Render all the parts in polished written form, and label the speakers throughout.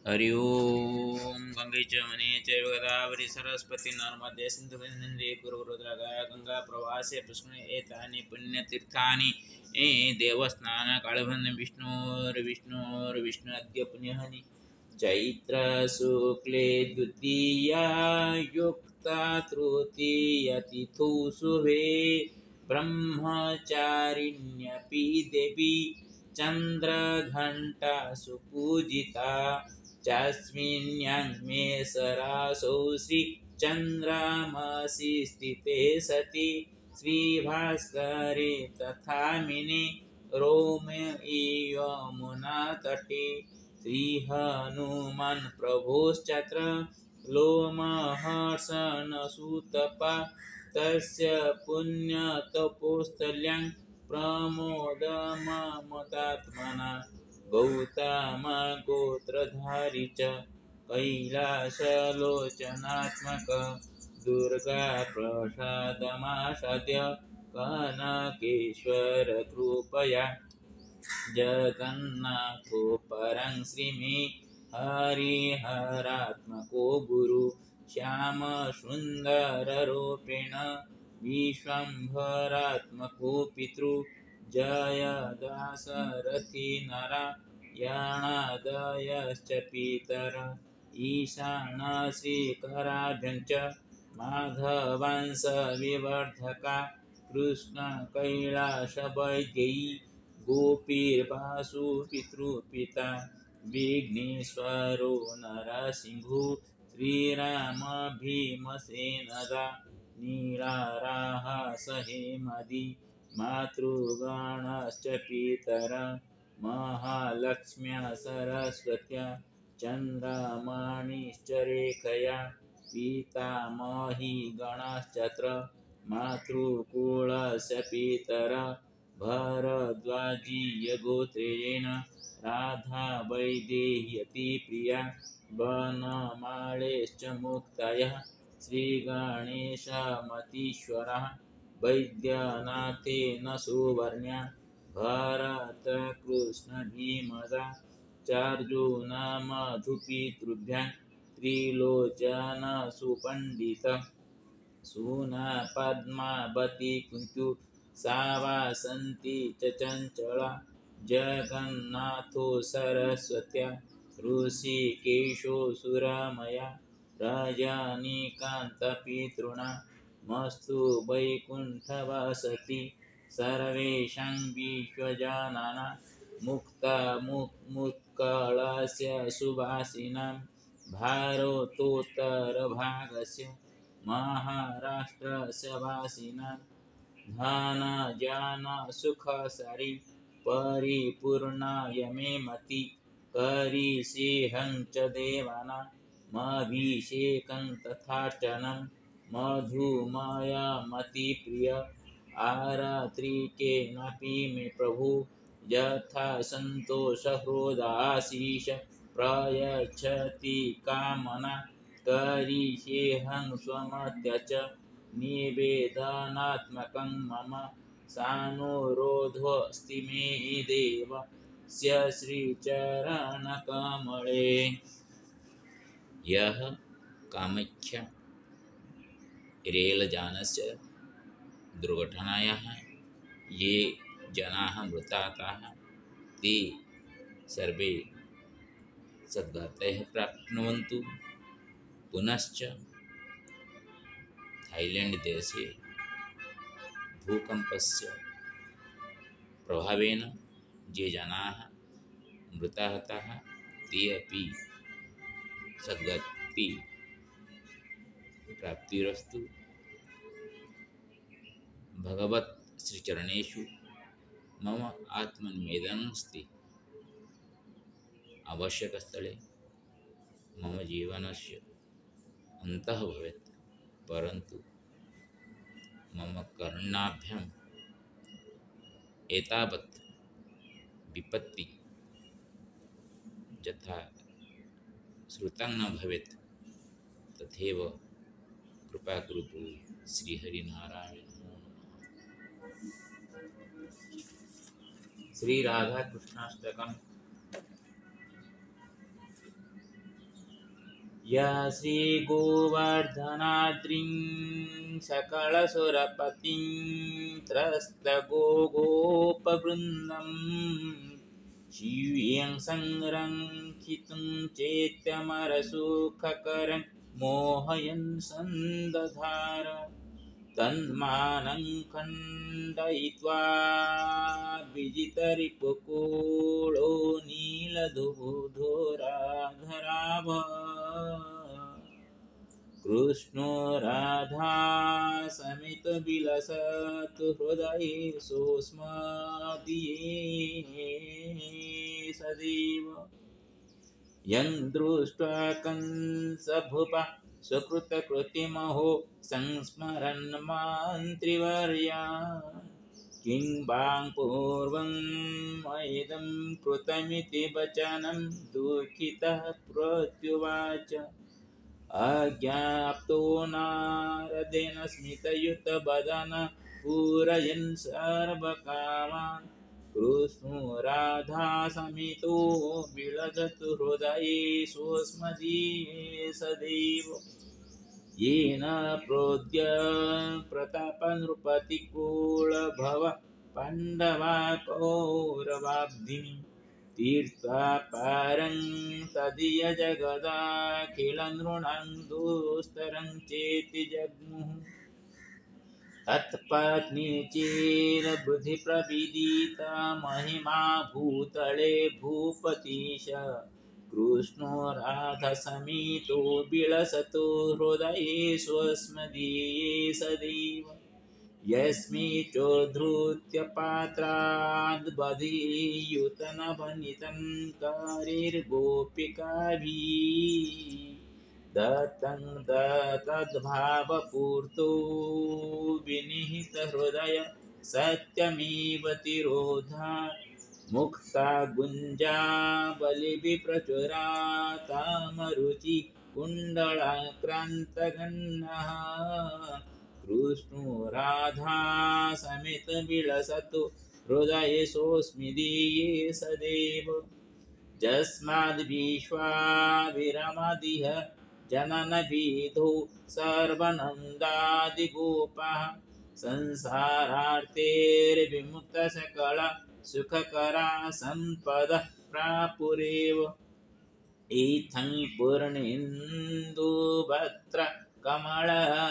Speaker 1: हरि ओम गंगे च मने चैव गोदावरी सरस्वती नर्मदे सिन्धु नदी कुरुद्रगा गंगा प्रवासे पुष्करे एतानि पुण्यतीर्थानि देवस्थान कालभन् विष्णोर्विष्णुअद्य पुण्यहनि चैत्र शुक्ले द्वितीया युक्ता तृतीया तिथौ शुभे ब्रह्मचारिण्यपि देवी चन्द्रघण्टा सुपूजिता चास्मिन्यां सरासौ श्रीचन्द्रमसि स्थिते सति श्रीभास्करे तथा मिने रोमे यमुनातटे श्रीहनुमान् प्रभोश्चत्र लोमहर्षणसुतपा तस्य पुण्यतपोस्थल्यां प्रमोदममतात्मना गौतम गोत्रधारी च कैलासलोचनात्मक दुर्गा प्रसादमासाद्य कनकेश्वर कृपया जगन्नाथो परं श्रीमे हरिहरात्मको गुरु श्यामसुन्दररूपेण विश्वम्भरात्मको पितृ जय दाशरथि नारायणादयश्च पितर ईशानश्रीकराभ्यं च माधवांस विवर्धका कृष्णकैलासवैद्यै गोपीर्वासु पितृपिता विघ्नेश्वरो नरसिंहो श्रीराम भीमसेनदा नीलाराः सहेमदि मातृगणश्च पितर महालक्ष्म्या सरस्वत्या चन्द्रमणिश्च रेखया पितामही गणश्चत्र मातृकुलस्य पितर भरद्वाजीयगोत्रेण राधा वैदेह्यति प्रिया वनमालेश्च मुक्तयः श्रीगणेशमतीश्वरः वैद्यनाथेन सुवर्ण्या भरतकृष्णभीमदा चार्जुनमधुपितृभ्यां त्रिलोचनसुपण्डित सूना पद्मावती कुन्तु सावासन्ती च चञ्चला जगन्नाथो सरस्वत्या ऋषिकेशो सुरमया रजनीकान्तपितॄणा मस्तु वैकुण्ठवसति सर्वेषां विश्वजनानां मुक्तामुत्कलस्य सुवासिनां भारतोत्तरभागस्य महाराष्ट्रस्य वासिनां धनजनसुखसारि परिपूर्णाय मे मति करिष्येऽहं च देवानामभिषेकं तथार्चनं मधुमयमतिप्रिय आरात्रिकेनापि मे प्रभु यथा सन्तोषहृदाशीष प्रयच्छति कामना करिष्येऽहं स्वमत्या च निवेदनात्मकं मम सानुरोधोऽस्ति मे देवस्य श्रीचरणकमले। यः कामाख्या रेलयानस्य दुर्घटनायाः ये जनाः मृताः ते सर्वे सद्गतयः प्राप्नुवन्तु। पुनश्च थाईलैंड देशे भूकंपस्य प्रभावेन ये जनाः मृताः ते अपि सद्गति प्राप्तिरस्तु। भगवत् श्रीचरणेषु मम आत्मनिवेदनमस्ति। आवश्यकस्थले मम जीवनस्य अन्तः भवेत्, परन्तु मम कर्णाभ्याम् एतावत् विपत्ति यथा श्रुतं न भवेत् तथैव कृपा कुरु श्रीहरिनारायण। श्री राधा कृष्णाष्टकम्। या श्रीगोवर्धनाद्रिं सकलसुरपतिं त्रस्तगोगोपवृन्दं शिव्यं संरक्षितुं चेत्यमरसुखकरं मोहयन् सन्दधार तन्मानं खण्डयित्वा विजितरिपुकुलो नीलधूधराधराभ कृष्णो राधा समेत विलसतु हृदये सोऽस्मदीये सदैव यं दृष्ट्वा कंसभुपा सुकृतकृतिमहो संस्मरन् मन्त्रिवर्यान् किं वां पूर्वं मयिदं कृतमिति वचनं दुःखितः प्रत्युवाच अज्ञाप्तो नारदेन स्मितयुतवदन पूरयन् सर्वकामान् कृष्णो राधा समेतो विलसतु हृदये सोऽस्मदीये सदैव येन प्रोद्य प्रतापनृपतिकुलभव पाण्डवा कौरवाब्धिं तीर्त्वा पारं तदीय जगदाखिलनृणां दुस्तरं चेति जग्मुः तत्पत्नी चिरबुद्धि प्रविदिता महिमा भूतले भूपतिश कृष्णो राधा समेतो विलसतु हृदये स्वस्मदीये सदैव यस्मै चोद्धृत्य पात्राद्बधीयुतनवनितं कारिर्गोपिकाभिः दत्तं तद्भावपूर्तो विनिहितहृदय सत्यमेव तिरोधा मुक्ता गुञ्जा बलिभिप्रचुरा तामरुचि कुण्डलाक्रान्तगण्यः कृष्णो राधा समेत विलसतु हृदये सोऽस्मदीये सदैव यस्माद्विश्वाविरमदिह जननविधौ सर्वनन्दादिगोपाः संसारार्तेर्विमुक्तसकला सुखकरा सम्पदः प्रापुरेव इत्थं पूर्णेन्दुवक्त्र कमलकमलदृश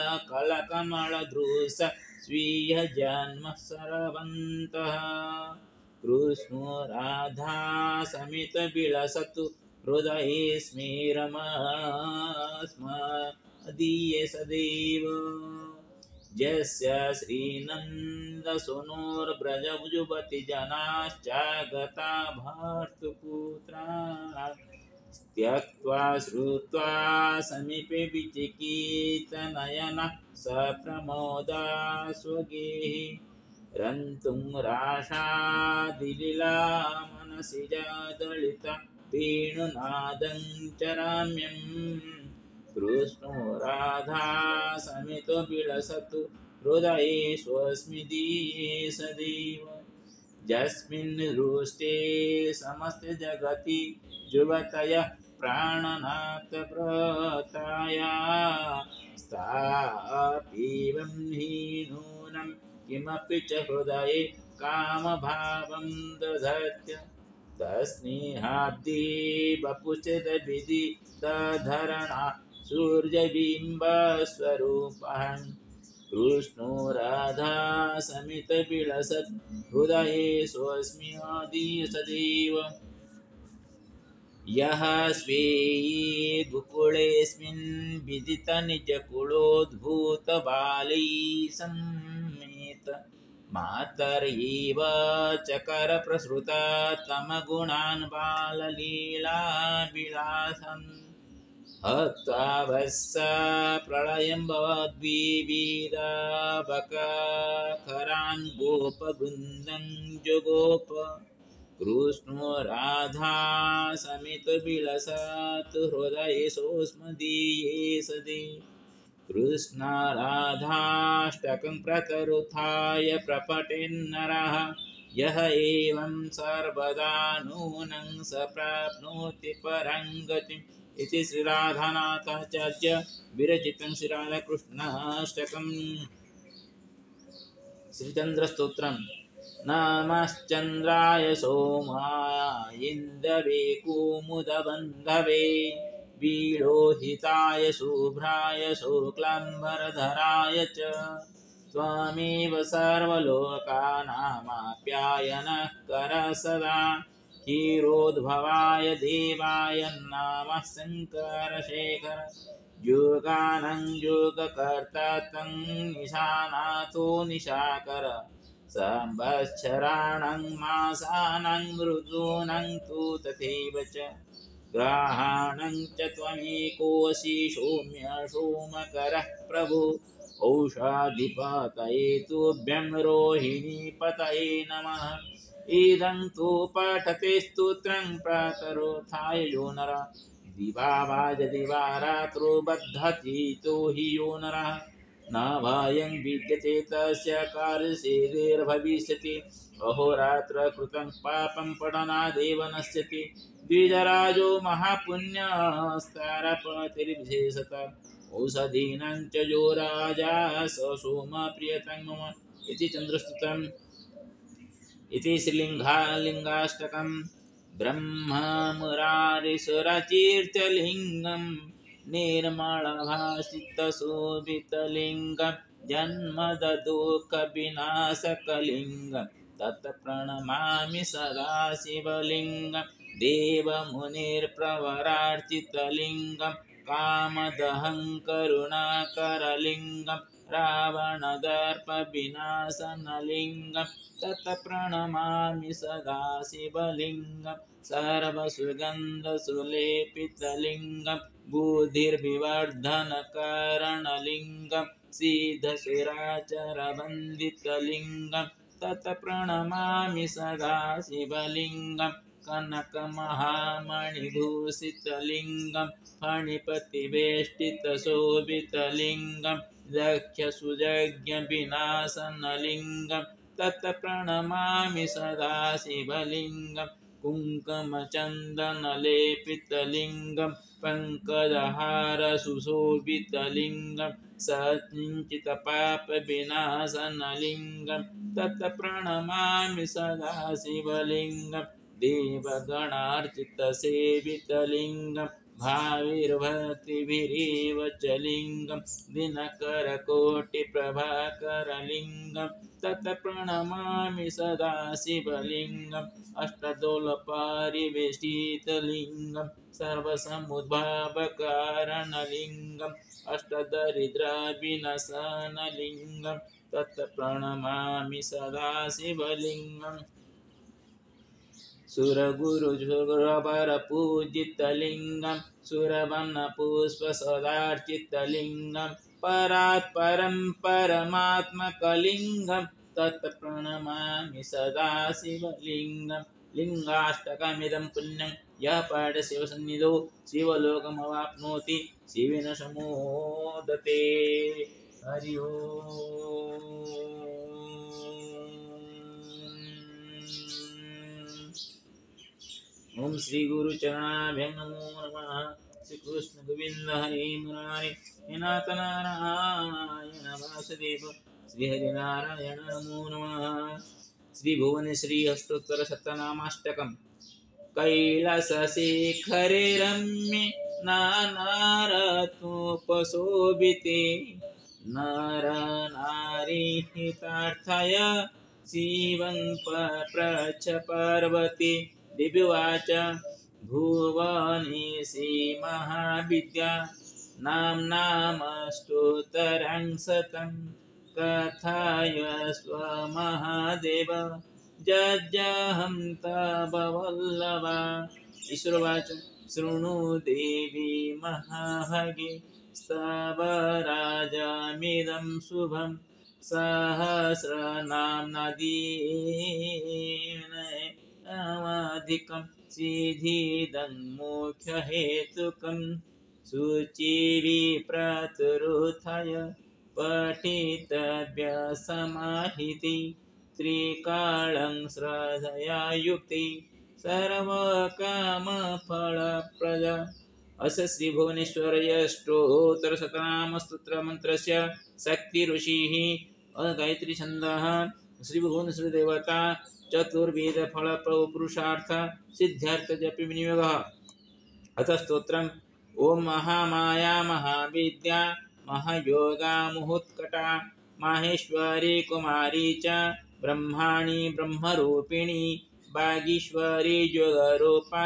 Speaker 1: स्वीयजन्म सर्वन्तः कृष्णो राधा समेत विलसतु हृदये स्मरमस्मदीये सदैव यस्य श्रीनन्दसुनोर्व्रजयुवतिजनाश्चागता भर्तृपुत्रा त्यक्त्वा श्रुत्वा समीपे विचिकीर्तनयना स प्रमोदा स्वगेः रन्तुं राशादिलीला मनसि जादलिता वेणुनादं चराम्यं कृष्णो राधा समेतो विलसतु हृदये स्वस्मदीये सदैव यस्मिन् हृष्टे समस्ते जगति जुवतयः प्राणनाथ व्रताया स्थापिवं हि नूनं किमपि च हृदये कामभावं दधत्य तस्नेहाब्दि वपुषदविधि तद्धरणा सूर्यबिम्बस्वरूपः कृष्णो राधा समेत विलसत् हृदये स्वस्मदीये सदैव यः स्वेयि गोकुलेऽस्मिन् विदितनिजकुलोद्भूतबालैः सम्मेत मातर्यैव चकरप्रसृता तमगुणान् बाललीलाविलासन् हत्वा वत्सा प्रलयं भवद्विविधाबकाखरान् गोपवृन्दं जुगोप कृष्णो राधा समेत विलसत् हृदये सोऽस्मदीये सदैव कृष्ण राधाष्टकं प्रतरुत्थाय प्रपठेन्नरः यः एवं सर्वदा नूनं स प्राप्नोति परां गतिं इति श्रीराधानाथाचार्य विरचितं श्रीराधाकृष्णाष्टकम् श्रीचन्द्रस्तोत्रम् नमश्चन्द्राय सोमाय इन्दवे कुमुदबन्धवे वीळोहिताय शुभ्राय शुक्लाम्बरधराय च त्वमेव सर्वलोकानामाप्यायनः कर सदा क्षीरोद्भवाय देवाय नमः शङ्करशेखर योगानं योगकर्ता तं निशानाथो निशाकर संवत्सराणां मासानां ऋतूनां तु तथैव च ग्रहाणां च त्वमेकोऽसि सौम्य सोमकरः प्रभु औषधिपतये तुभ्यं रोहिणीपतये नमः इदं तु पठते स्तोत्रं प्रातरुत्थाय यो नरः दिवा वा यदि वा रात्रौ बद्धति तो हि यो नरः न भयं विद्यते तस्य कार्यसिद्धिर्भविष्यति अहोरात्र कृतं पापं पठनादेव नश्यति द्विजराजो महापुण्यस्तारपतिर्विशेषतः औषधीनां च यो राजा स सोमप्रियतं मम इति चन्द्रस्तुतम् इति श्रीलिङ्गाष्टकम् ब्रह्ममुरारिसुरकीर्तिलिङ्गं निर्मलभासितशोभितलिङ्गं जन्मदुःखविनाशकलिङ्गं तत्प्रणमामि सदा शिवलिङ्गं देवमुनिर्प्रवरार्चितलिङ्गं कामदहं करुणाकरलिङ्गं रावणदर्पविनाशनलिङ्गं तत्प्रणमामि सदा शिवलिङ्गं सर्वसुगन्धसुलेपितलिङ्गं बुद्धिर्विवर्धनकारणलिङ्गं सिद्धसुराचरवन्दितलिङ्गं तत्प्रणमामि सदा शिवलिङ्गं कनकमहामणिभूषितलिङ्गं फणिपतिवेष्टितशोभितलिङ्गं दक्षसुयज्ञविनाशनलिङ्गं तत्प्रणमामि सदा शिवलिङ्गं कुङ्कुमचन्दनलेपितलिङ्गं पङ्कजहारसुशोभितलिङ्गं सञ्चितपापविनाशनलिङ्गं तत्प्रणमामि सदा शिवलिङ्गं देवगणार्चितसेवितलिङ्गं भाविर्भक्तिभिरेव च लिङ्गं दिनकरकोटिप्रभाकरलिङ्गं तत्प्रणमामि सदा शिवलिङ्गम् अष्टदोलपरिवेष्टितलिङ्गं सर्वसमुद्भावकारणलिङ्गम् अष्टदरिद्रविनाशनलिङ्गं तत्प्रणमामि सदा शिवलिङ्गम् सुरगुरुजुरवरपूजितलिङ्गं सुरवनपुष्पसदार्चितलिङ्गं परात्परं परमात्मकलिङ्गं तत्प्रणमामि सदा शिवलिङ्गं लिङ्गाष्टकमिदं पुण्यं यः पठति शिवसन्निधौ शिवलोकमवाप्नोति शिवेन समोदते हरि ओम्। ओम श्री गुरु चरणाभ्यं नमो नमः। श्री कृष्ण गोविंद हरि मुरारी हे नाथ नारायण वासुदेव श्री हरि नारायण नमो नमः। श्री भुवनेश्वरी अष्टोत्तर शतनामाष्टकम् कैलासशिखरे रम्ये नानारत्नोपशोभिते नर नारी हितार्थाय शिवं पप्रच्छ पार्वती दिव्यवाच भुवनेशी महाविद्या नाम्नामष्टोत्तरं शतं कथाय स्वमहादेव जज्जहं तव वल्लभा। ईश्वरवाच शृणु देवी महाभागे स्तवराजमिदं शुभं सहस्रनाम्नदीन अवाधिकं सिद्धिदं मोक्षहेतुकं शुचिविप्रतरुत्थाय पठितव्यसमाहिति त्रिकालं श्रद्धया युक्ति सर्वकामफलप्रद अस श्री भुवनेश्वरयष्टोत्तर शतनाम स्तोत्र मंत्रस्य शक्ति ऋषिः गायत्री छन्दः श्री भुवनेश्वर देवता चतुर्वेद फल पुरुषार्थ सिद्धार्थ जप विनियोगः अथ स्तोत्रम् ओम महामाया महाविद्या महायोगा मुहुत्कटा माहेश्वरी कुमारी च ब्रह्माणी ब्रह्मरूपिणी बागीश्वरी योगरूपा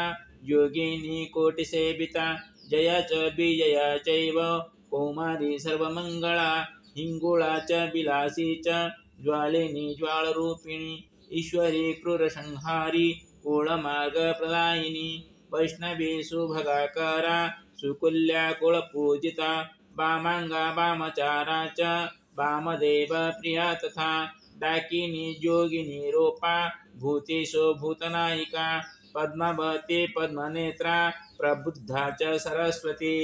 Speaker 1: योगिनी कोटिसेविता जया च विजया चैव कौमारी सर्वमङ्गला हिङ्गुळा च विलासी च ज्वालिनी ज्वालरूपिणी ईश्वरी क्रूरसंहारी कूलमार्गप्रदायिनी वैष्णवी सुभगाकारा सुकुल्या कुलपूजिता वामांगा वामचारा च वामदेव प्रिया तथा डाकिनी योगिनी रूपा भूतेषु भूतनायिका पद्मावती पद्मनेत्रा प्रबुद्धा च सरस्वती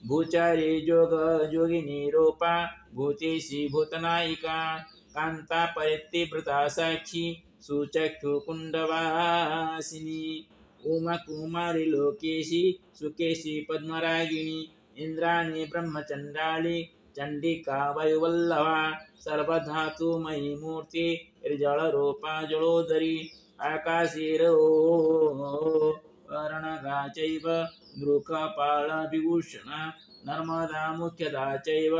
Speaker 1: भूचारी योगिनी रूपा भूतेशी भूतनायिका कांता परितिव्रता साक्षी सुचक्षुकुण्डवासिनी उमा कुमारी लोकेशी सुकेशी पद्मरागिणी इंद्राणी ब्रह्मचंडाली चंडिका वायुवल्लभा सर्वधातुमयी मूर्ति जलरूपा जलोदरी आकाशीर्वर्णगा चैव मृगपालविभूषणा नर्मदा मुख्यदा चैव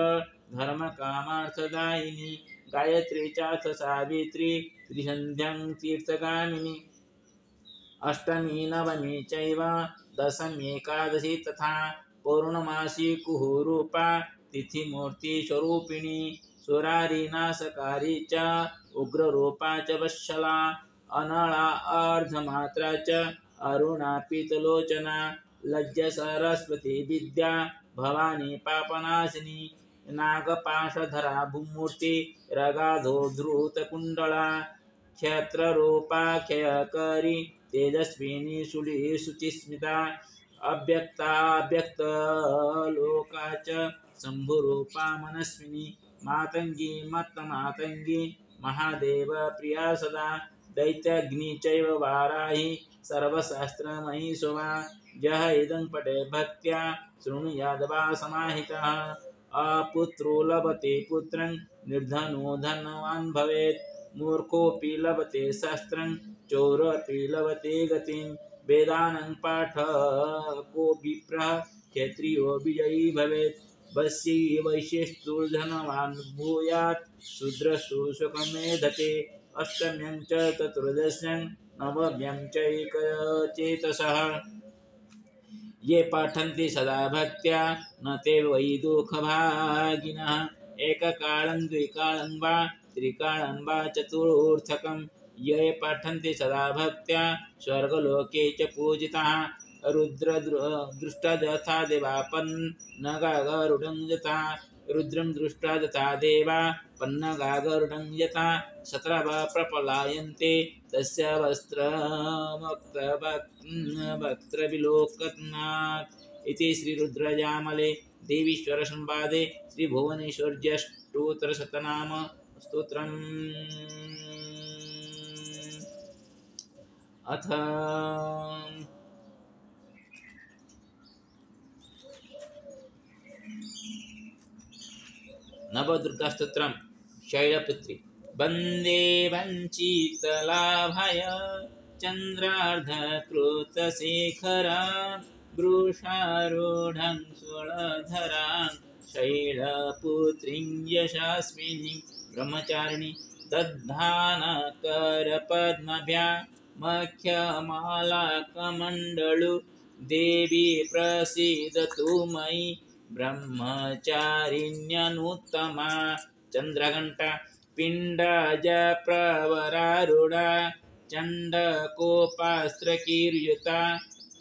Speaker 1: धर्मकामार्थदायिनी गायत्री चाथ सावित्री त्रिसन्ध्यां तीर्थगामिनी अष्टमी नवमी चैव दशमी एकादशी तथा पौर्णमासी कुहुरूपा तिथिमूर्ति स्वरूपिणी सुरारी नाशकारी च उग्ररूपा च वत्सला अनला अर्धमात्रा च अरुणा पीतलोचना लज्जा सरस्वती विद्या भवानी पापनाशिनी नागपाशधरा भूमूर्ति रगाधोद्धृतकुण्डला क्षत्ररूपा क्षयकरी तेजस्विनी शुचिस्मिता अव्यक्ताव्यक्तलोका च शम्भुरूपा मनस्विनी मातंगी मत्तमातंगी महादेव प्रिया सदा दैत्याग्नि चैव वाराही सर्वशास्त्रमयी सुवा यः इदं पठे भक्त्या शृणुयाद्वा समाहितः अपुत्रो लभते पुत्रं निर्धनो धनवान् भवेत् मूर्खोऽपि लभते शास्त्रं चोरोऽपि लभते गतिं वेदानं पाठको विप्रः क्षत्रियो विजयी भवेत् वश्यी वैश्यस्तु धनवान् भूयात् शूद्रस्तु सुखमेधते अष्टम्यं च चतुर्दश्यं नवम्यं चैकचेतसः ये पठन्ति सदा भक्त्या न ते वै दुःखभागिनः एककालं द्विकालं वा त्रिकालं वा चतुर्थकं ये पठन्ति सदा भक्त्या स्वर्गलोके च पूजिताः रुद्रदृष्टा यथा देवापन्नगागरुडं यथा रुद्रं दृष्ट्वा यथा देवा पन्नगागरुडं यथा शत्रवः प्रपलायन्ते तस्य वस्त्रविलोकनात् इति श्रीरुद्रयामले देवीश्वर संवादे श्रीभुवनेश्वर्यष्टोत्तरशतनाम स्तोत्रम् अथ नवदुर्गास्तोत्रम् शैलपुत्री वन्दे वञ्चितलाभय चन्द्रार्धकृतशेखरा वृषारूढं सुरधरां शैलपुत्रीं यशस्विनीं ब्रह्मचारिणी दद्धानकरपद्मभ्या मख्यमालाकमण्डलु देवी प्रसीदतु मयि ब्रह्मचारिण्यनुत्तमा चन्द्रघण्टा पिण्डज प्रवरारूढा चण्डकोपास्त्रकीर्युता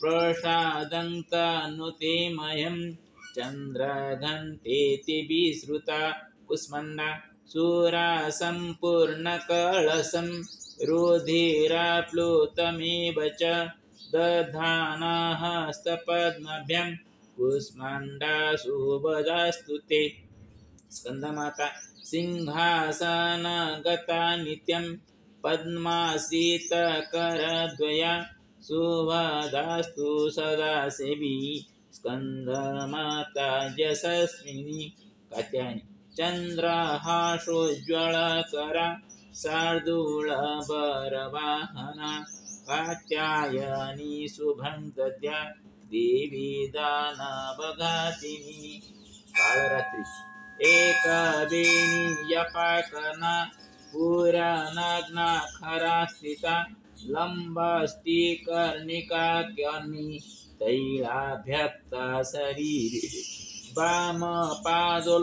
Speaker 1: प्रसादन्तनुते मह्यं चन्द्रघण्टेति विश्रुता कुष्मण्डा सुरासम्पूर्णकलशं रुधिराप्लुतमेव च दधानः हस्तपद्मभ्यां कुष्माण्डा शुभदास्तु ते स्कन्दमाता सिंहासनगता नित्यं पद्माश्रितकरद्वया शुभदास्तु सदा सेवी स्कंदमाता यशस्विनी कात्यायनी चंद्रहासोज्ज्वलकरा शार्दूलबरवाहना कात्यायनी शुभंदद्या देवी दानवघातिनी कालरात्री एकबेनी यपाकना पुरानग्ना खरा स्थिता लंबस्टिकर्णिका कर्णी तैलाभ्यक्ता शरीरे वामपादोल्लसल्लो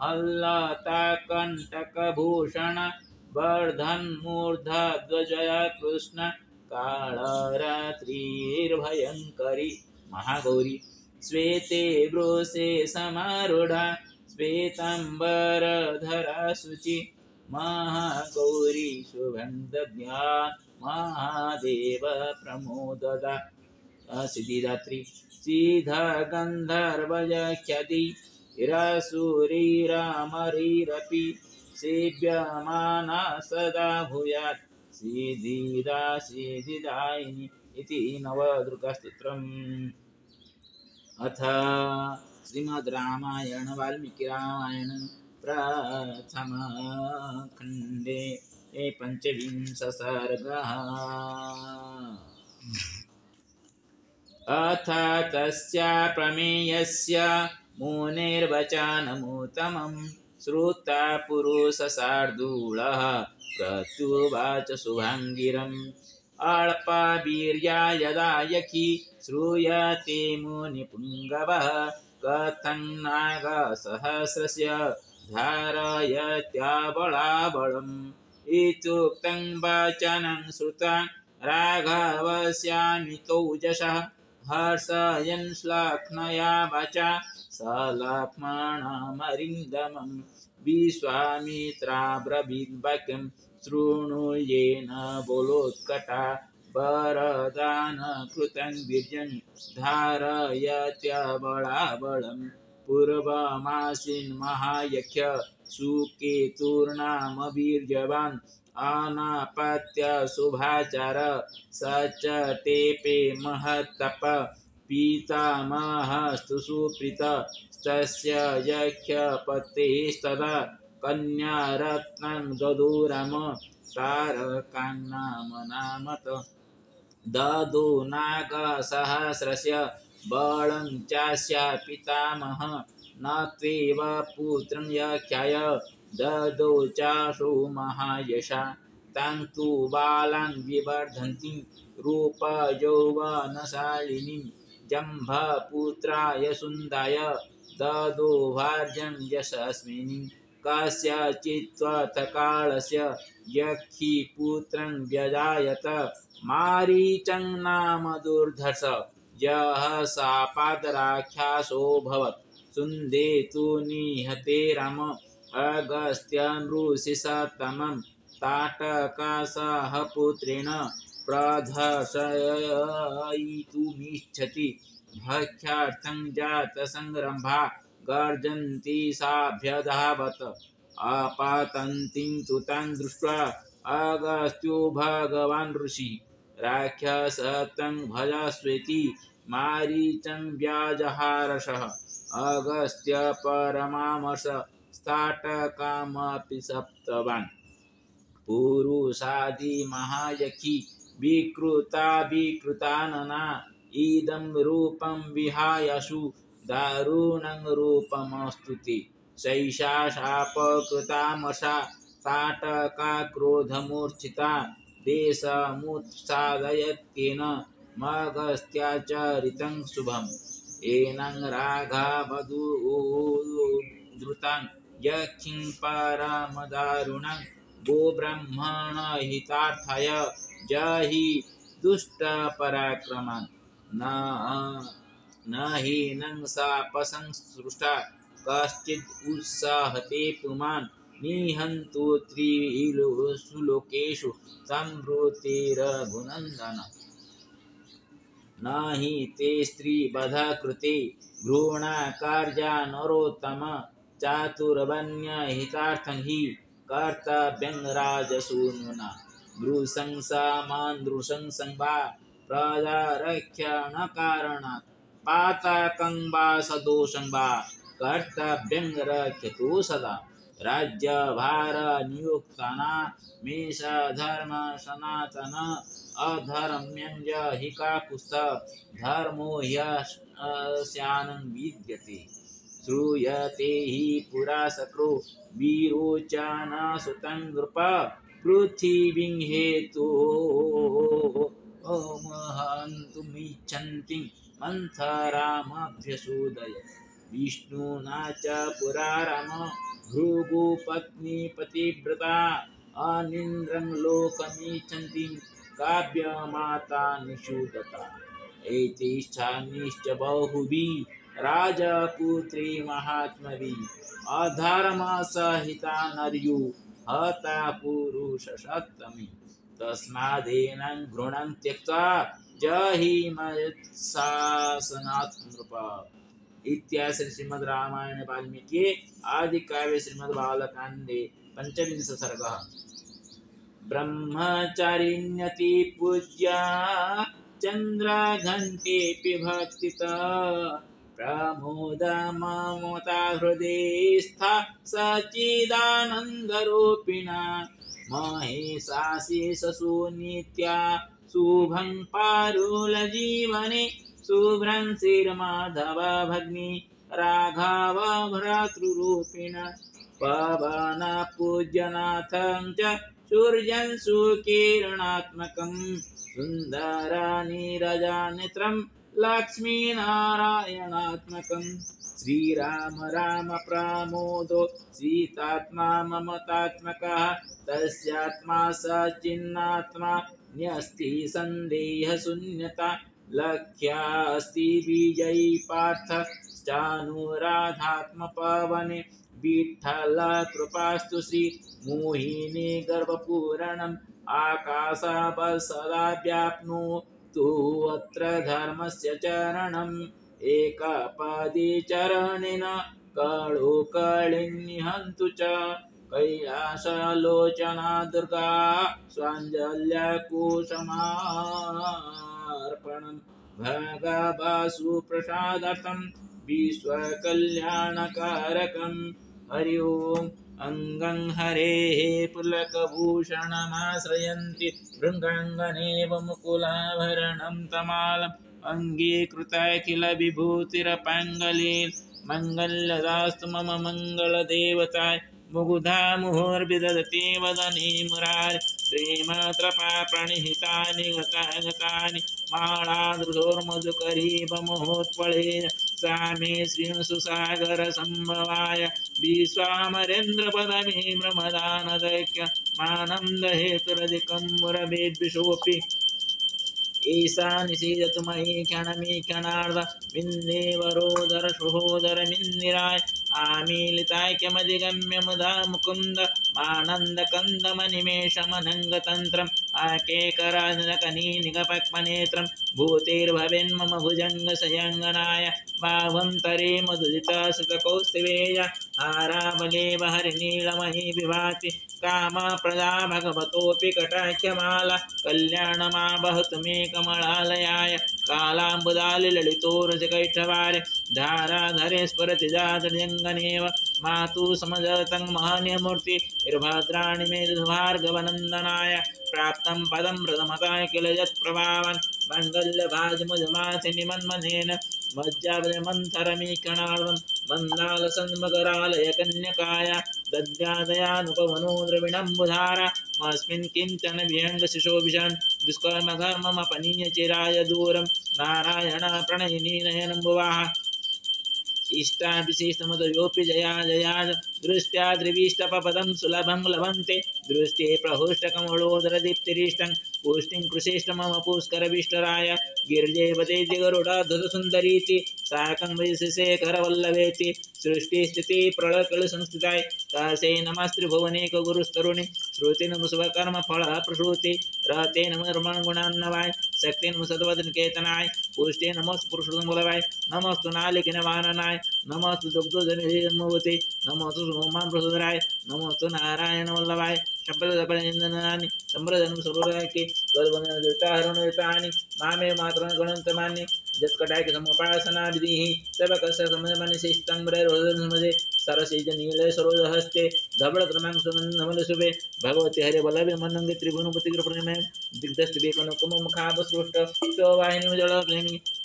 Speaker 1: हल्लताकण्टकभूषण वर्धन्मूर्धध्वजया कृष्ण कालरात्रिर्भयङ्करी महागौरी श्वेते वृषे समारूढा श्वेताम्बरधरा शुचि महागौरी शुभं दद्यात् महादेव प्रमोददा सिद्धिदात्री सिद्धगन्धर्वयख्याति रसूरिरामरीरपि सेव्यमाना सदा भूयात् सिद्धिदा सिद्धिदायिनी इति नवदुर्गास्तोत्रम्। अथ श्रीमद् रामायण वाल्मीकि रामायण प्रथमखण्डे पंचविंशः सर्गः। अथ तस्य प्रमेयस्य मुनेर्वचनमुत्तमं श्रुत्वा पुरुषशार्दूलः प्रत्युवाच शुभाङ्गिरम् अल्पवीर्या यदा यखि श्रूयते मुनिपुङ्गवः कथं नागसहस्रस्य धारयत्यबलाबलम् इत्युक्तं वचनं श्रुत्वा राघवस्यामितौजसः हर्षयन् श्लाघ्नया वाचा स लक्ष्मणमरिन्दमं विश्वामित्राब्रवीद्वाक्यं शृणुयेन बोलोत्कटा वरदानकृतं वीर्यं धारयत्यबलाबलं पूर्वमासीन् महायज्ञ सुकेतुर्नाम वीर्यवान् अनापत्य शुभाचार स च तेपे महत्तप पितामहस्तु सुप्रीत तस्य यज्ञपतेस्तदा कन्यारत्नं ददुराम तारकान्नाम नामत ददु नागसहस्रस्य बलं चास्य पितामह न त्वेव पुत्रं यख्याय ददौ चाशु महायशा तां तु बालां विवर्धन्तीं रूपयौवनशालिनीं जम्भपुत्राय सुन्दाय ददौ भार्यं यशस्विनीं कस्यचित्त्वर्थकालस्य यक्षि पुत्रं व्यजायत मारीचं नाम दुर्धर्ष यः शापाद्राक्षसोऽभवत् सुन्देतु निहते राम अगस्त्यनृषिसत्तमं ताटकासह पुत्रेण प्रदर्शयितुमिच्छति भक्ष्यार्थं जातसंरम्भा गर्जन्ति साभ्यधावत अपतन्तीं तु तां दृष्ट्वा अगस्त्यो भगवान् ऋषिः राक्षसं भजस्वेति मारीचं व्याजहारशः अगस्त्य परमामर्श स्थाटकामपि सप्तवान् पुरुषादि महायखि विकृतानना इदं रूपं विहायसु दारुणं रूपमस्तु ते सैषा शापकृतामशा ताटका क्रोधमूर्छिता देशमुत्सादयत्येन मगस्त्याचरितं शुभम् एनं राघवधूधृतां यक्षिं परमदारुणं गोब्राह्मणहितार्थाय जहि दुष्टपराक्रमान् न हि नं शापसंसृष्टा कश्चिद् उत्साहते पुमान् निहन्तु त्रिषु लोकेषु संवृत्तिरघुनन्दन न हि ते स्त्रीवधकृते घृणाकार्या नरोत्तम चातुर्वण्यहितार्थं हि कर्तव्यं राजसूनुना नृशंसा वा प्रजारक्षणकारणात् पातकं वा सदोषं वा कर्तव्यं रक्षतु सदा राज्यभार नियुक्ताना मेष धर्म सनातन अधर्म्यं हि काकुत्स्थ धर्मो ह्यस्यानं विद्यते श्रूयते हि पुरा सकृ वीरोचन सुतं नृप पृथिवीं हेतु महन्तुमिच्छन्ति मन्थरामभ्यसूदय विष्णुना च पुरा राम भृगुपत्नी पतिव्रता अनिन्द्रं लोकमिच्छन्ति काव्यमाता निषूदता एतिष्ठानिश्च बहुभिः राजपुत्री महात्मभिः अधर्मसहिता नर्यु हता पुरुषसत्तमी तस्मादेनं घृणं त्यक्त्वा जहि मयत्शासनात् नृप। इत्यादि श्रीमद् रामायण वाल्मीकि आदि काव्य श्रीमद् बालकांडे पंचविंश सर्गः। ब्रह्मचारिण्यति पूज्या चन्द्रघण्टेऽपि भक्तिता प्रमोदममता हृदयस्था सच्चिदानन्दरूपिणा महेशाशिषसु नित्या शुभं पारुलजीवने शुभ्रं श्रीमाधव भग्नि राघव भ्रातृरूपिण पवन पूज्यनाथं च सूर्यं सुकिरणात्मकं सुन्दरनीरजनेत्रं लक्ष्मीनारायणात्मकं श्रीराम राम प्रमोदो सीतात्मा ममतात्मकः तस्यात्मा सचिन्नात्मा न्यस्ति सन्देहशून्यता लक्ष्यास्ति विजयी पार्थ चानुराधात्मपवने विठ्ठल कृपास्तु श्री मोहिनी गर्भपूरणम् आकाशावत् सदा व्याप्नोतु अत्र धर्मस्य चरणम् एकपदी चरणेन कळोकळिन्निहन्तु च कैलासलोचना दुर्गा स्वाञ्जल्यकुसुमार्पणम् भगवत्सुप्रसादार्थं विश्वकल्याणकारकं हरि ओम् अङ्गं हरेः पुलकभूषणमाश्रयन्ति भृङ्गाङ्गनेव मुकुलाभरणं तमालम् अङ्गीकृताखिल विभूतिरपाङ्गलीन् मङ्गल्यदास्तु मम मङ्गलदेवताय मुग्धा मुहुर्विदधति वदने मुरारि श्रीमात्रपा प्रणिहितानि गतानि मालादृशोर्मधुकरीबमहोत्पलेन सा मे श्रींसुसागरसम्भवाय विश्वामरेन्द्रपदमे ब्रह्मदानदैक्य मानन्दहेतुरधिकं मुरभेद्विषोऽपि ईशा निषीदतु मयि क्षणमीक्षणार्ध विन्देवरोदर सुहोदर मिन्दिराय आमीलिताख्यमधिगम्य मुदा मुकुन्द आनन्दकन्दमनिमेषमनङ्गतन्त्रम् आकेकराजनकनीनिगपक्मनेत्रं भूतेर्भवेन्मम भुजङ्गसयङ्गनाय बाहुं तरे मधुदितसुतकौस्तुभेय हारावलेव हरिनीलमही विभाति कामप्रदा भगवतोऽपि कटाख्यमाला कल्याणमावहतु मे कमलालयाय कालाम्बुदालिललितोरजकैष्ठवारे धाराधरे स्फुरति जातजङ्गनेव मातु समजतं महनीयमूर्ति निर्भद्राणि मे भार्गवनन्दनाय प्राप्तं पदं प्रथमताय किल यत्प्रभावन् मङ्गल्यभाजमुजमासिनिमन्मनेन मज्जावमन्थरमीक्षणार्धं मन्दालसन्मकरालय कन्यकाय दद्यादयानुपवनो द्रविणम्बुधारा मस्मिन् किञ्चन विहङ्गशिशोभिषन् दुष्कर्मधर्ममपनीय चिराय दूरं नारायण प्रणयिनी नयनम्बुवाः इष्टाभिशिष्टमदयोऽपि जया जया दृष्ट्या द्रिविष्टपदं सुलभं लभन्ते दृष्टे प्रहुष्टकमलोदरदीप्तिरिष्टं पुष्टिं कृशिष्टमम पुष्करविष्टराय गिरिजेवतेति गरुडाधुतसुन्दरीति साकं वैशेखरवल्लभेति सृष्टिस्थिति प्रलयकलसंस्थिताय तासे नमस्त्रिभुवनेकगुरुस्तरुणि श्रुति नम शुभकर्मफलप्रसूति रहते नम निर्मणगुणान्नवाय शक्ति नम सद्वदनिकेतनाय पुष्टे नमस्तु पुरुषोत्तमबलवाय नमस्तु नालिकिनवाननाय नमस्तु दुग्धजनमूर्ति नमस्तु सोमान् प्रसुधराय नमस्तु नारायण वल्लभाय शब्दकलनिन्दनानि सम्प्रदनं सर्वदायके तद्वन्दनदृष्टाहरणयुतानि मामे मातरं गणन्तमान्ये जत्कटाय समुपासना विधि सबकस्य समनशिष्टं ब्रह्मजे सरसेज नील सरोज हस्ते धवल क्रमांक सुनंदमल सुबे भगवती हरे बलवे मनंगे त्रिभुवनपति कृपणमे दिग्धस्त बेकनकुम मुखापसृष्ट वाहिनी जल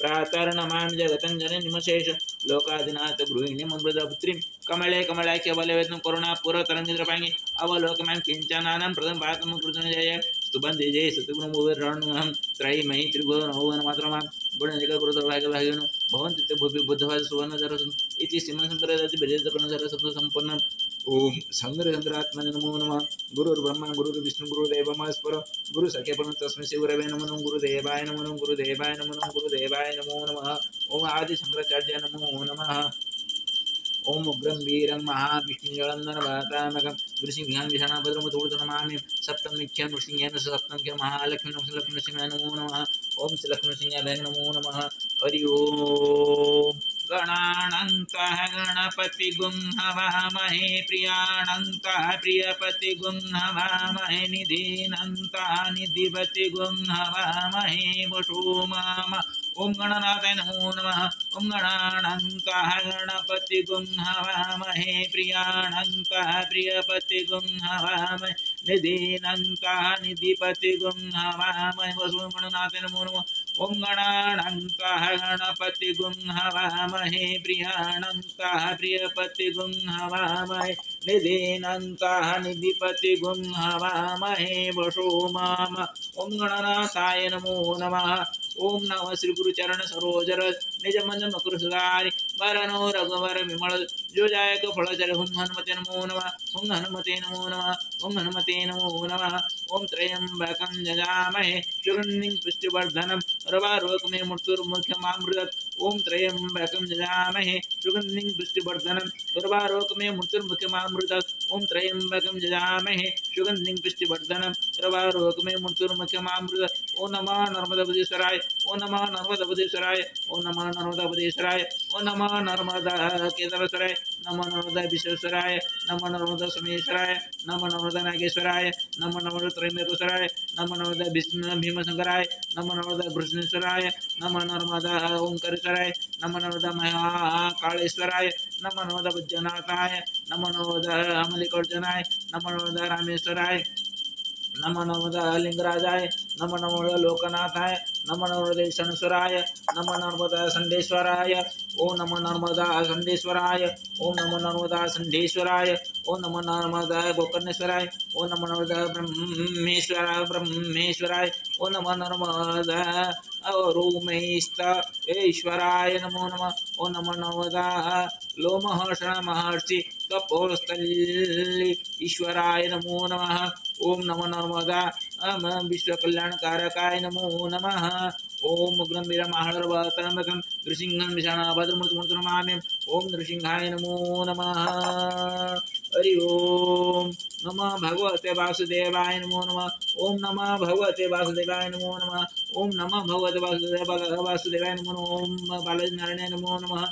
Speaker 1: प्रातर नमामि जगतं जननिमशेष लोकादिनाथ गृहिणी ममृतपुत्री कमले कमलाख्य बलवेदन करुणा पुर तरंगिद्रपांगी अवलोकमां किंचनानं प्रथम पातम कृतन जय स्तुबंदे जय सतगुणमुविरणं त्रयीमयी त्रिभुवन भुवन मात्रमां गुणनिक गुरुतर भाग्य भागिनो भवन्ति ते भूपि बुद्धवाद सुवर्ण जरसु इति श्रीमन् शंकराचार्य विजय कर्ण सत्व संपन्न ओम शंकरात्मने नमो नमः गुरुर्ब्रह्मा गुरुर्विष्णु गुरुदेव महेश्वर गुरु सखे परम तस्मै श्री गुरवे नमः गुरुदेवाय नमः गुरुदेवाय नमः गुरुदेवाय नमो नमः ओम आदि शंकराचार्य नमो नमः ओम उग्रं वीरं महाविष्णुजलंधन भरतामकं गुरुसिंहान् विषाणभद्रमुतूर्धनमामि सप्तमीख्यं नृसिंहेन सप्तमीख्यं महालक्ष्मी लक्ष्मीसिंहाय नमो नमः ओम श्री लक्ष्मीसिंहाय नमो नमः हरि ओम गणानन्तः गणपति गुंहवामहे प्रियानन्तः प्रियपति गुंहवामहे निधीनन्तः निधिपति गुंहवामहे वशो माम ओम गणनाथाय नमो नमः ओम गणानन्तः गणपति गुंहवामहे प्रियानन्तः प्रियपति गुंहवामहे निधीनन्तः निधिपति गुंहवामहे वशो गणनाथाय नमो नमः ओम गणानन्तः गणपति गुंहवामहे प्रियानन्तः प्रियपति गुंहवामहे निधीनन्तः निधिपति गुंहवामहे वशो माम ओम गणनाथाय नमो नमः ओम नमः श्री गुरुचरण सरोजर निज मन मकुर सुधारि वरनो रघुवर विमल जो जायक फलचर हुम हनुमते नमो नमः हुम हनुमते नमो नमः ओम हनुमते नमो नमः ओम त्र्यंबकं यजामहे सुगन्धिं पुष्टिवर्धनम् उर्वारुकमे मृत्युर्मुख्यमामृतम् ओम त्र्यंबकं यजामहे सुगन्धिं पुष्टिवर्धनम् उर्वारुकमे मृत्युर्मुख्यमामृतम् ओम त्र्यंबकं यजामहे सुगन्धिं पुष्टिवर्धनम् उर्वारुकमे मृत्युर्मुख्यमामृतम् ओम नमः नर्मदापुरेश्वराय ओम नमः नर्मदापुरेश्वराय ओम नमः नर्मदापुरेश्वराय ओम नमः नर्मदा केदारेश्वराय नमः नर्मदा विश्वेश्वराय नमः नर्मदा सोमेश्वराय नमः नर्मदा नागेश्वराय नमः नर्मदा त्रयंबकेश्वराय नमः नर्मदा विष्णु भीमशंकराय नमः नर्मदा भृष्णेश्वराय नमः नर्मदा ओंकारेश्वराय नमः नर्मदा महाकालेश्वराय नमः नर्मदा वैद्यनाथाय नमः नर्मदा मल्लिकार्जुनाय नमः नर्मदा रामेश्वराय नमः नर्मदा लिंगराजाय नमः नर्मदा लोकनाथाय नमः नर्मदा शनेश्वराय नमः नर्मदा संडेश्वराय ओम नमः नर्मदा संडेश्वराय ओम नमः नर्मदा संडेश्वराय ओम नमः नर्मदा गोकर्णेश्वराय ओम नमः नर्मदा ब्रह्मेश्वराय ओम नमः नर्मदा रोमेस्त ईश्वराय नमो नमः ओम नमः नर्मदा लोमहर्षण महर्षि तपोस्थली ईश्वराय नमो नमः ओम नमः नर्मदा विश्व कल्याणकारकाय नमो नमः ओम गंभीर महारवतमकं नृसिंहं विषाणभद्रमुतुर्नमाम्यं ओम नृसिंहाय नमो नमः हरि ओम नमः भगवते वासुदेवाय नमो नमः ओम नमः भगवते वासुदेवाय नमो नमः ओम नमः भगवते वासुदेवाय नमो नमः ओम बालाजी नारायणाय नमो नमः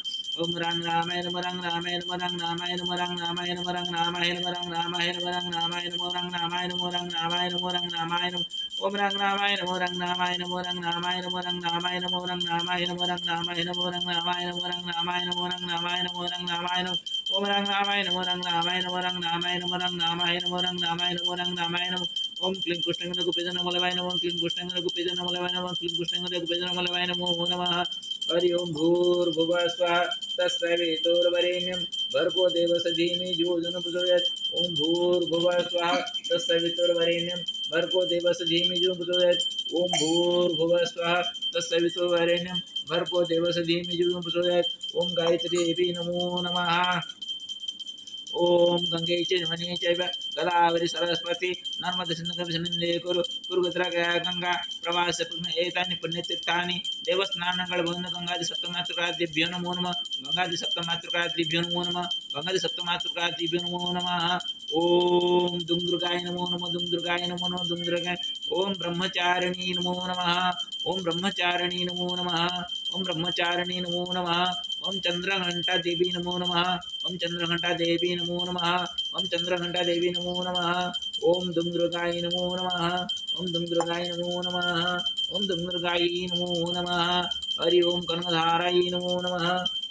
Speaker 1: ओम रंग रामाय नमः रंग रामाय नमः रंग रामाय नमः रंग रामाय नमः रंग रामाय नमः रंग रामाय नमः रंग रामाय नमः रंग रामाय नमः रंग रामाय नमः रंग रामाय नमः ओम रंग रामाय नमः रंग रामाय नमः रंग रामाय नमः रंग रामाय नमः रंग रामाय नमः रंग रामाय नमः रंग रामाय नमः रंग रामाय नमः रंग रामाय नमः रंग रामाय नमः ओम रंग रामाय नमः रंग रामाय नमः रंग रामाय नमः रंग रामाय नमः रंग रामाय नमः रंग रामाय नमः ओम क्लीं कृष्णंगन गुपेजन मलवाय नमः क्लीं कृष्णंगन गुपेजन मलवाय नमः क्लीं कृष्णंगन गुपेजन मलवाय नमो नमः हरि ओम भूर्भुवः स्वः तत्सवितुर्वरेण्यं भर्गो देवस्य धीमहि यो न प्रचोदयात् ओम भूर्भुवः स्वः तत्सवितुर्वरेण्यं भर्गो देवस्य धीमहि यो न प्रचोदयात् ओम भूर्भुवः स्वः तत्सवितुर्वरेण्यं भर्गो देवस्य धीमहि यो न प्रचोदयात् ओम गायत्री देवी नमो नमः ओम गंगे च यमुने चैव गोदावरी सरस्वती नर्मदे सिन्धु कुरु गंगा प्रवास एतानि पुण्यतीर्थानि देवस्थानங்கள் भवन गंगादि सप्तमातृकादिभ्यो नमो नमः गंगादि सप्तमातृकादिभ्यो नमो नमः गंगादि सप्तमातृकादिभ्यो नमो नमः ओम दुंदुर्गाय नमो नमः दुंदुर्गाय नमो नमः दुंदुर्गाय ओम ब्रह्मचारिणी नमो नमः ओम ब्रह्मचारिणी नमो नमः ओम ब्रह्मचारिणी नमो नमः ओम चंद्रघंटा देवी नमो नमः ओम चंद्रघंटा देवी नमो नमः ओम चंद्रघंटा देवी नमो नमः ओम दुंदुर्गाय नमो नमः ओम दुंदुर्गाय नमो नमः ओम दुर्गायै नमो नमः। हरि ओम कर्णधारायै नमो नमः।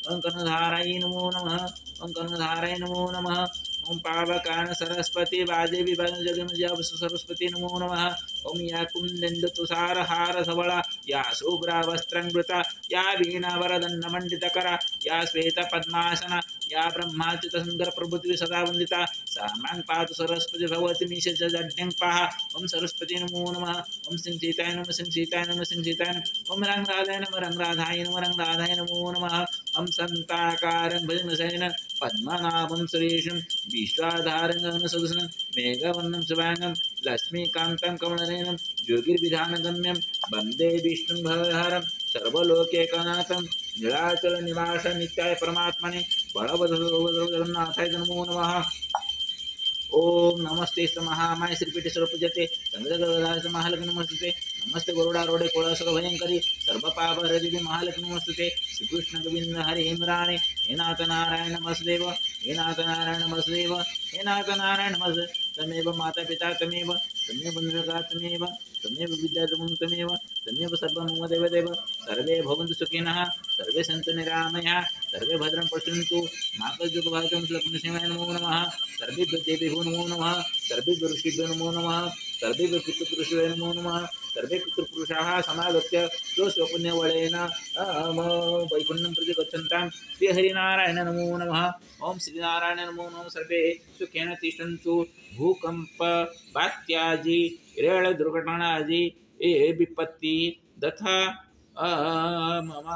Speaker 1: ओम कर्णधारायै नमो नमः। ओम कर्णधाराय नमो नमः। ओम पावकान सरस्वती वादेवी जगन्मजब सरस्वती नमो नमः। ओम या कुंदेन्दु तुषार हार सबला या शुभ्रा वस्त्रंकृता या वीणा वरदंड मंडितकरा या श्वेत पद्मासना या ब्रह्माच्युत सुंदर प्रभुत्वी सदा वंदिता सा मां पातु सरस्वती भगवती निशजज्ञं पाह। ओम सरस्वती नमो नमः। ओम सिंह सीताय नमः सिंह सीताय नमः सिंह सीताय नमः। ओम रंगराधाय नमः रंगराधाय नमः रंगराधाय नमो नमः। ओम संताकारं भजनशयन पद्मनाभं सुरेशं विश्वाधारं गगनसदृशं मेघवर्णं शुभांगं लक्ष्मीकान्तं कमलनयनं योगिर्विधानगम्यं वन्दे विष्णुं भवहरं सर्वलोकैकनाथं नीलाचलनिवास नित्याय परमात्मने बलभद्र जगन्नाथाय नमो नमः। ओम नमस्ते महामाय श्रीपीठ स्वरूपजते चंद्रगदास महालक्ष्मी नमस्ते। नमस्ते गरुडारूढे कुलासुर भयंकरी सर्वपाप हरिदेवी महालक्ष्मी नमस्ते। श्रीकृष्ण गोविंद हरे मुरारे हे नाथ नारायण नमस्देव हे नाथ नारायण नमस्देव हे नाथ नारायण नमस्। तमेव माता पिता तमेव तमेव बन्धुका तमेव तमेव विद्याद्रमुं तमेव तमेव सर्वं मम देवदेव। सर्वे भवन्तु सुखिनः सर्वे सन्तु निरामयाः सर्वे भद्रं पश्यन्तु मा कश्चित् लक्ष्मीशिवाय नमो नमः। सर्वेभ्यो देवेभ्यो नमो नमः। सर्वेभ्यो ऋषिभ्यो नमो नमः। सर्वेभ्यो पितृपुरुषाय नमो नमः। सर्वे पितृपुरुषाः समागत्य स्वस्वपुण्यबलेन वैकुण्ठं प्रति गच्छन्तां श्रीहरिनारायण नमो नमः। ओम श्रीनारायण नमो नमः। सर्वे सुखेन तिष्ठन्तु। भूकंप बात्यादि रेल दुर्घटनादि ये विपत्ति तथा मम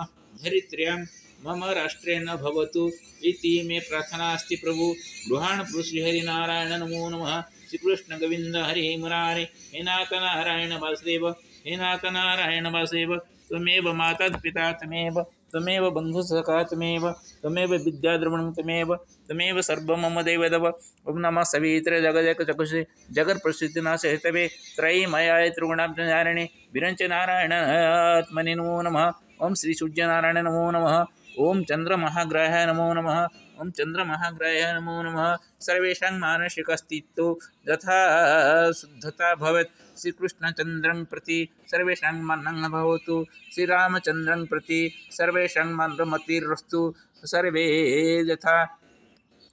Speaker 1: धरित्र्यं मम राष्ट्रे न भवतु इति मे प्रार्थना अस्ति। प्रभु गृहाण श्रीहरिनारायण नमो नमः। श्रीकृष्ण गोविंद हरे मुरारे हे नाथ नारायण वासुदेव हे नाथ नारायण वासुदेव। त्वमेव माता पिता तमेव तमेव बन्धुसखा तमेव तमेव विद्याद्रविणं तमेव तमेव सर्वं मम देवदेव। ओम नमः सवित्रे जगदेकचक्षुषे जगत्प्रसिद्धिनाशे हेतवे त्रयीमयाय त्रिगुणाब्धधारिणे विरञ्च नारायणात्मने नमो नमः। ओम श्री सूर्यनारायण नमो नमः। ओम चंद्रमहाग्रहाय नमो नमः। ओम चंद्रमहाग्रहाय नमो नमः। सर्वेषां मानसिकस्थितौ यथा शुद्धता भवेत् श्रीकृष्णचन्द्रं प्रति सर्वेषां मनं भवतु। श्रीरामचन्द्रं प्रति सर्वेषां मतिरस्तु। सर्वे यथा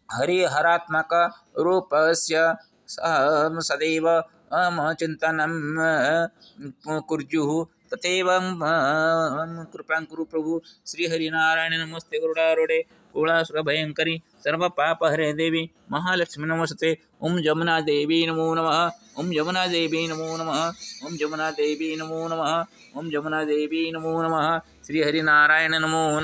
Speaker 1: हरिहरात्मक रूपस्य सदैव चिन्तनं कुर्युः तथैव कृपां कुरु प्रभु। श्रीहरिनारायण नमस्ते गरुडारूढे कुलासुरभयंकरी सर्वपापहरे देवी महालक्ष्मी नमस्ते। ओम जमुना देवी नमो नमः। ओम जमुना देवी नमो नमः। ओम जमुना देवी नमो नमः। ओम जमुना देवी नमो नमः। श्रीहरिनारायण नमो